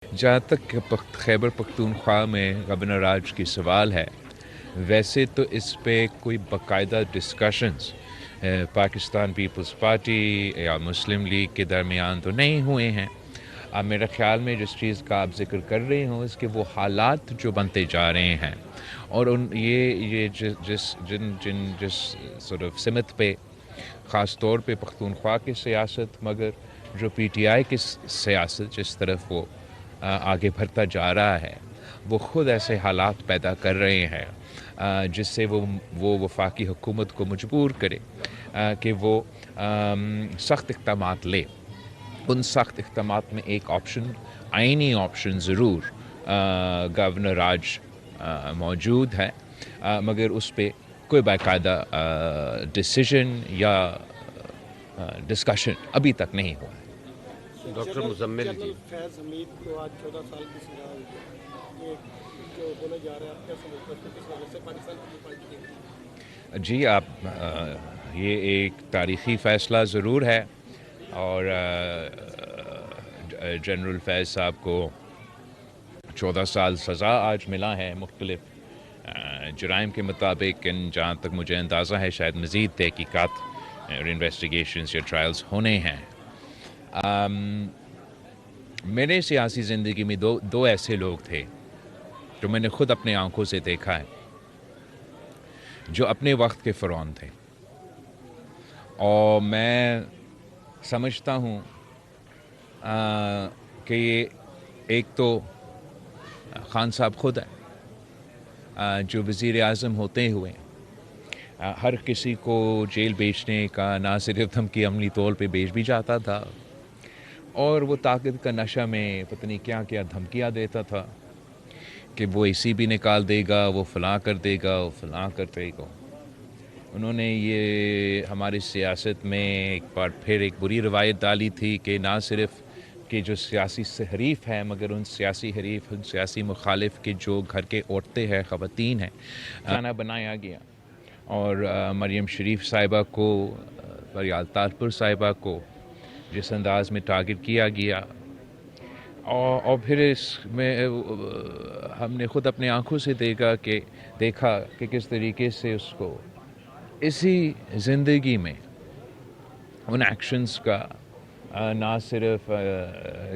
جہاں تک خیبر پختونخوا میں گورنر راج کی سوال ہے، ویسے تو اس پہ کوئی باقاعدہ ڈسکشنز پاکستان پیپلز پارٹی یا مسلم لیگ کے درمیان تو نہیں ہوئے ہیں۔ اب میرے خیال میں جس چیز کا آپ ذکر کر رہے ہوں اس کے وہ حالات جو بنتے جا رہے ہیں اور یہ جس sort of سمت پہ خاص طور پہ پختونخوا کی سیاست مگر جو پی ٹی آئی کی سیاست جس طرف وہ آگے بڑھتا جا رہا ہے وہ خود ایسے حالات پیدا کر رہے ہیں جس سے وہ وفاقی حکومت کو مجبور کرے کہ وہ سخت اقدامات لے۔ ان سخت اقدامات میں ایک آپشن، آئینی آپشن ضرور گورنر راج موجود ہے، مگر اس پہ کوئی باقاعدہ ڈیسیژن یا ڈسکشن ابھی تک نہیں ہوا ہے۔ ڈاکٹر مزمل جی، فیض حمید کو آج 14 سال کی سزا ہوئی ہے، یہ جو بولا جا رہا ہے آپ کیا سمجھتے ہیں کس وجہ سے پاکستان کی پارٹی کی؟ جی یہ ایک تاریخی فیصلہ ضرور ہے اور جنرل فیض صاحب کو 14 سال سزا آج ملا ہے مختلف جرائم کے مطابق، جہاں تک مجھے اندازہ ہے شاید مزید تحقیقات اور انویسٹیگیشنز یا ٹرائلز ہونے ہیں۔ میرے سیاسی زندگی میں دو ایسے لوگ تھے جو میں نے خود اپنے آنکھوں سے دیکھا ہے، جو اپنے وقت کے فرعون تھے، اور میں سمجھتا ہوں کہ یہ ایک تو خان صاحب خود ہیں جو وزیر اعظم ہوتے ہوئے ہر کسی کو جیل بھیجنے کا نہ صرف دھمکی عملی طور پہ بھیج بھی جاتا تھا اور وہ طاقت کا نشہ میں پتہ نہیں کیا کیا دھمکیاں دیتا تھا کہ وہ اسی بھی نکال دے گا، وہ فلاں کر دے گا، وہ فلاں کر دے گا۔ انہوں نے یہ ہماری سیاست میں ایک بار پھر ایک بری روایت ڈالی تھی کہ نہ صرف کہ جو سیاسی حریف ہیں مگر ان سیاسی حریف، ان سیاسی مخالف کے جو گھر کے عورتیں ہیں، خواتین ہیں، کھانا بنایا گیا اور مریم شریف صاحبہ کو، پریال طاہر صاحبہ کو جس انداز میں ٹارگٹ کیا گیا، اور پھر اس میں ہم نے خود اپنے آنکھوں سے دیکھا کہ کس طریقے سے اس کو اسی زندگی میں ان ایکشنز کا نہ صرف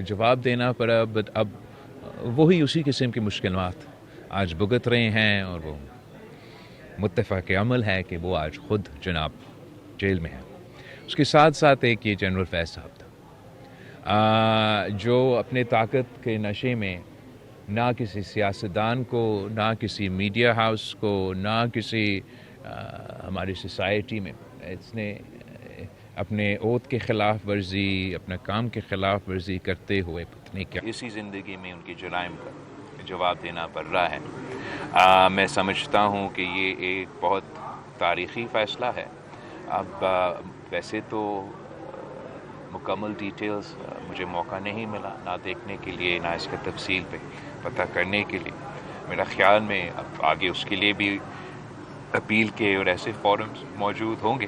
جواب دینا پڑا بٹ اب وہی اسی قسم کی مشکلات آج بھگت رہے ہیں، اور وہ متفق عمل ہے کہ وہ آج خود جناب جیل میں ہے۔ اس کے ساتھ ساتھ ایک یہ جنرل فیض صاحب تھا جو اپنے طاقت کے نشے میں نہ کسی سیاستدان کو، نہ کسی میڈیا ہاؤس کو، نہ کسی ہماری سوسائٹی میں اس نے اپنے عہد کے خلاف ورزی، اپنے کام کے خلاف ورزی کرتے ہوئے پتہ نہیں کیا اسی زندگی میں ان کے جرائم کا جواب دینا پڑ رہا ہے۔ میں سمجھتا ہوں کہ یہ ایک بہت تاریخی فیصلہ ہے۔ اب ویسے تو مکمل ڈیٹیلز مجھے موقع نہیں ملا نہ دیکھنے کے لیے نہ اس کا تفصیل پہ پتہ کرنے کے لیے۔ میرا خیال میں اب آگے اس کے لیے بھی اپیل کے اور ایسے فورمز موجود ہوں گے۔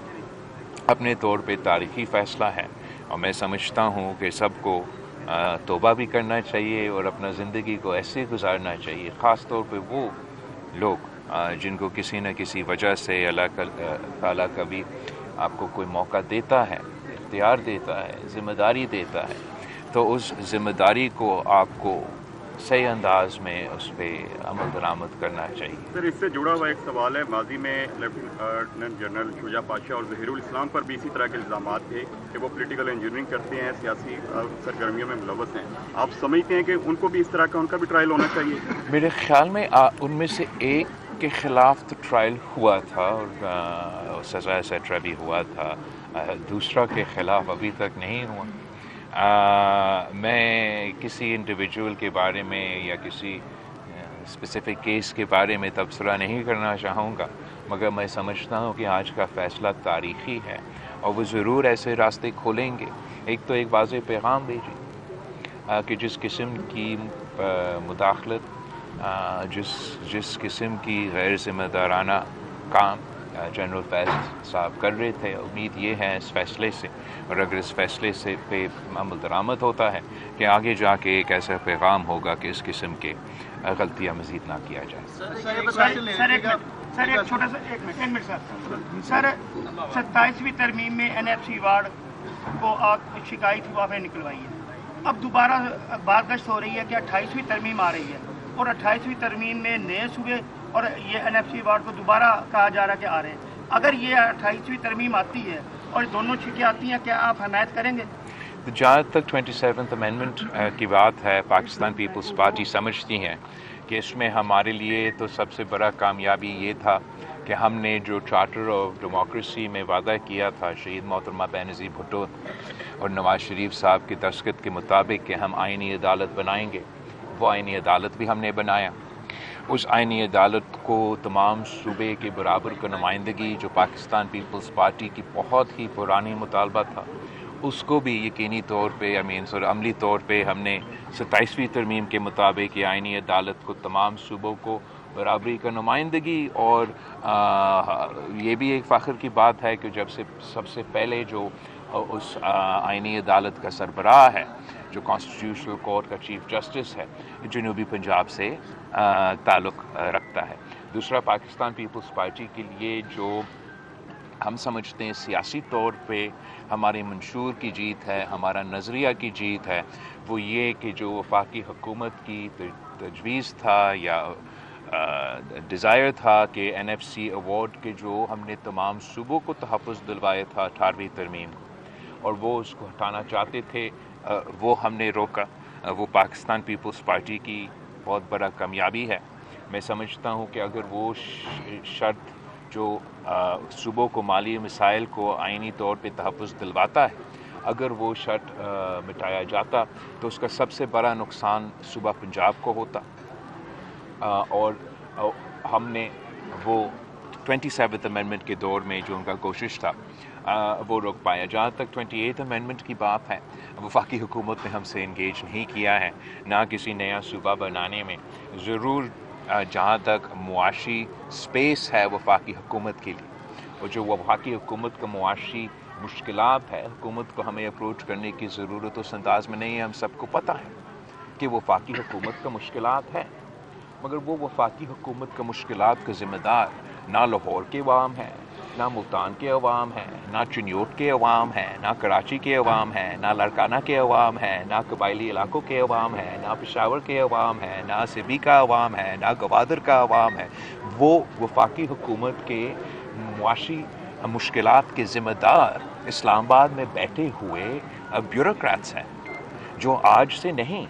اپنے طور پہ تاریخی فیصلہ ہے اور میں سمجھتا ہوں کہ سب کو توبہ بھی کرنا چاہیے اور اپنا زندگی کو ایسے گزارنا چاہیے، خاص طور پہ وہ لوگ جن کو کسی نہ کسی وجہ سے اللہ تعالیٰ کبھی آپ کو کوئی موقع دیتا ہے، اختیار دیتا ہے، ذمہ داری دیتا ہے، تو اس ذمہ داری کو آپ کو صحیح انداز میں اس پہ عمل درآمد کرنا چاہیے۔ سر، اس سے جڑا ہوا ایک سوال ہے، ماضی میں لیفٹیننٹ جنرل شجاع پاشا اور ظہیر الاسلام پر بھی اسی طرح کے الزامات تھے کہ وہ پولیٹیکل انجینئرنگ کرتے ہیں، سیاسی سرگرمیوں میں ملوث ہیں۔ آپ سمجھتے ہیں کہ ان کو بھی اس طرح کا ان کا بھی ٹرائل ہونا چاہیے؟ میرے خیال میں ان میں سے ایک کے خلاف تو ٹرائل ہوا تھا اور سزا ایٹسٹرا بھی ہوا تھا، دوسرا کے خلاف ابھی تک نہیں ہوا۔ میں کسی انڈیویجول کے بارے میں یا کسی اسپیسیفک کیس کے بارے میں تبصرہ نہیں کرنا چاہوں گا، مگر میں سمجھتا ہوں کہ آج کا فیصلہ تاریخی ہے اور وہ ضرور ایسے راستے کھولیں گے۔ ایک تو ایک واضح پیغام بھیجیں کہ جس قسم کی مداخلت، جس قسم کی غیر ذمہ دارانہ کام جنرل فیض صاحب کر رہے تھے. امید یہ ہے اس فیصلے سے، اور اگر اس فیصلے سے پہ عمل درآمد ہوتا ہے کہ آگے جا کے ایک ایسا پیغام ہوگا کہ اس قسم کے غلطیاں مزید نہ کیا جائے. سر ایک چھوٹا سا ایک منٹ سر 27ویں ترمیم میں NFC وارڈ کو شکایت ہوا ہے نکلوائی ہے. اب دوبارہ بازگشت ہو رہی ہے کہ 28ویں ترمیم آ رہی ہے، اور 28ویں ترمیم میں نئے صوبے اور یہ NFC وارڈ کو دوبارہ کہا جا رہا ہے کہ آ رہے ہیں. اگر یہ 28ویں ترمیم آتی ہے اور دونوں چھکیں آتی ہیں، کیا آپ حمایت کریں گے؟ جہاں تک 27th امینڈمنٹ کی بات ہے، پاکستان پیپلز پارٹی سمجھتی ہیں کہ اس میں ہمارے لیے تو سب سے بڑا کامیابی یہ تھا کہ ہم نے جو چارٹر آف ڈیموکریسی میں وعدہ کیا تھا شہید محترمہ بینظیر بھٹو اور نواز شریف صاحب کے دستخط کے مطابق کہ ہم آئینی عدالت بنائیں گے، وہ آئینی عدالت بھی ہم نے بنایا. اس آئینی عدالت کو تمام صوبے کے برابر کا نمائندگی جو پاکستان پیپلز پارٹی کی بہت ہی پرانی مطالبہ تھا، اس کو بھی یقینی طور پہ عملی طور پہ ہم نے 27ویں ترمیم کے مطابق یہ آئینی عدالت کو تمام صوبوں کو برابری کا نمائندگی. اور یہ بھی ایک فخر کی بات ہے کہ جب سے سب سے پہلے جو اس آئینی عدالت کا سربراہ ہے، جو کانسٹیٹیوشنل کورٹ کا چیف جسٹس ہے، جنوبی پنجاب سے تعلق رکھتا ہے. دوسرا، پاکستان پیپلز پارٹی کے لیے جو ہم سمجھتے ہیں سیاسی طور پہ ہماری منشور کی جیت ہے، ہمارا نظریہ کی جیت ہے، وہ یہ کہ جو وفاقی حکومت کی تجویز تھا یا ڈیزائر تھا کہ NFC ایوارڈ کے جو ہم نے تمام صوبوں کو تحفظ دلوایا تھا 18ویں ترمیم کو، اور وہ اس کو ہٹانا چاہتے تھے، وہ ہم نے روکا. وہ پاکستان پیپلز پارٹی کی بہت بڑا کامیابی ہے. میں سمجھتا ہوں کہ اگر وہ شرط جو صوبوں کو مالی مسائل کو آئینی طور پہ تحفظ دلواتا ہے، اگر وہ شرط مٹایا جاتا تو اس کا سب سے بڑا نقصان صوبہ پنجاب کو ہوتا. اور ہم نے وہ 27th امینڈمنٹ کے دور میں جو ان کا کوشش تھا وہ روک پایا. جہاں تک 28th امینڈمنٹ کی بات ہے، وفاقی حکومت نے ہم سے انگیج نہیں کیا ہے، نہ کسی نیا صوبہ بنانے میں. ضرور جہاں تک معاشی سپیس ہے وفاقی حکومت کے لیے، اور جو وفاقی حکومت کا معاشی مشکلات ہے، حکومت کو ہمیں اپروچ کرنے کی ضرورت اس انداز میں نہیں ہے. ہم سب کو پتہ ہے کہ وفاقی حکومت کا مشکلات ہے، مگر وہ وفاقی حکومت کا مشکلات کا ذمہ دار نہ لاہور کے عوام ہیں، نہ ملتان کے عوام ہیں، نہ چنیوٹ کے عوام ہیں، نہ کراچی کے عوام ہیں، نہ لاڑکانہ کے عوام ہیں، نہ قبائلی علاقوں کے عوام ہیں، نہ پشاور کے عوام ہیں، نہ سبی کا عوام ہے، نہ گوادر کا عوام ہے. وہ وفاقی حکومت کے معاشی مشکلات کے ذمہ دار اسلام آباد میں بیٹھے ہوئے بیوروکریٹس ہیں، جو آج سے نہیں،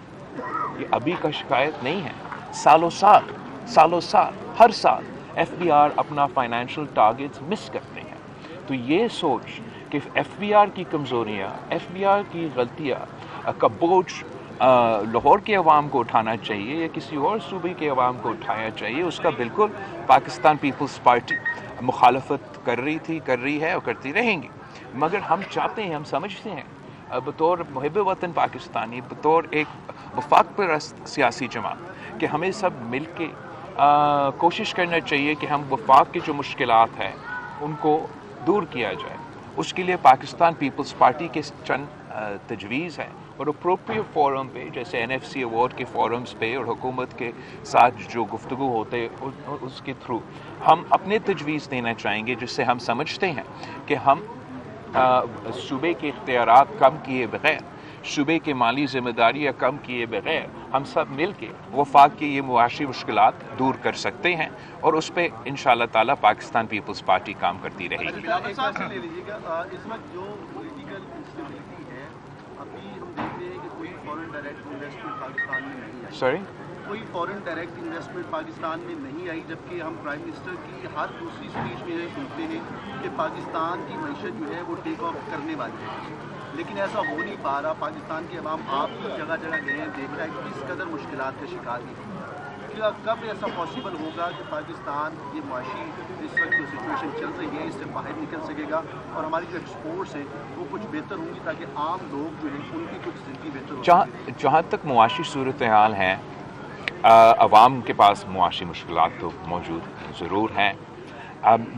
یہ ابھی کا شکایت نہیں ہے. سالوں سال ہر سال FBR اپنا فائنینشل ٹارگیٹس مس کرتے ہیں. تو یہ سوچ کہ FBR کی کمزوریاں، FBR کی غلطیاں کا بوجھ لاہور کے عوام کو اٹھانا چاہیے یا کسی اور صوبے کے عوام کو اٹھانا چاہیے، اس کا بالکل پاکستان پیپلز پارٹی مخالفت کر رہی ہے اور کرتی رہیں گی. مگر ہم چاہتے ہیں، ہم سمجھتے ہیں بطور محب وطن پاکستانی، بطور ایک وفاق پرست سیاسی جماعت، کہ ہمیں سب مل کے کوشش کرنا چاہیے کہ ہم وفاق کی جو مشکلات ہیں ان کو دور کیا جائے. اس کے لیے پاکستان پیپلز پارٹی کے چند تجویز ہیں، اور اپروپریٹ فورم پہ جیسے NFC ایوارڈ کے فورمز پہ اور حکومت کے ساتھ جو گفتگو ہوتے اس کے تھرو ہم اپنے تجویز دینا چاہیں گے، جس سے ہم سمجھتے ہیں کہ ہم صوبے کے اختیارات کم کیے بغیر، صوبے کے مالی ذمہ داریاں کم کیے بغیر، ہم سب مل کے وفاق کی یہ معاشی مشکلات دور کر سکتے ہیں، اور اس پہ انشاءاللہ تعالیٰ پاکستان پیپلز پارٹی کام کرتی رہے گی. اس وقت جو پولیٹیکل انسٹیبلٹی ہے، ابھی ہم دیکھ رہے ہیں کہ کوئی فورن ڈائریکٹ انویسٹمنٹ پاکستان میں نہیں آئی. کوئی فورن ڈائریکٹ انویسٹمنٹ پاکستان میں نہیں آئی، جبکہ ہم پرائم منسٹر کی ہر دوسری اسپیچ میں یہ سنتے ہیں کہ پاکستان کی معیشت جو ہے وہ ٹیک آف کرنے والی ہے. لیکن ایسا ہو نہیں پا رہا. پاکستان کے عوام آپ جگہ جگہ گئے ہیں، دیکھ رہا ہے کہ کس قدر مشکلات کا شکار ہے. کیا کب ایسا پاسبل ہوگا کہ پاکستان یہ معاشی اس وقت جو سچویشن چل رہی ہے اس سے باہر نکل سکے گا، اور ہماری جو ایکسپورٹس ہیں وہ کچھ بہتر ہوں گی، تاکہ عام لوگ جو ہیں ان کی کچھ زندگی بہتر ہو سکے؟ جہاں تک معاشی صورتحال ہے، عوام کے پاس معاشی مشکلات تو موجود ضرور ہیں،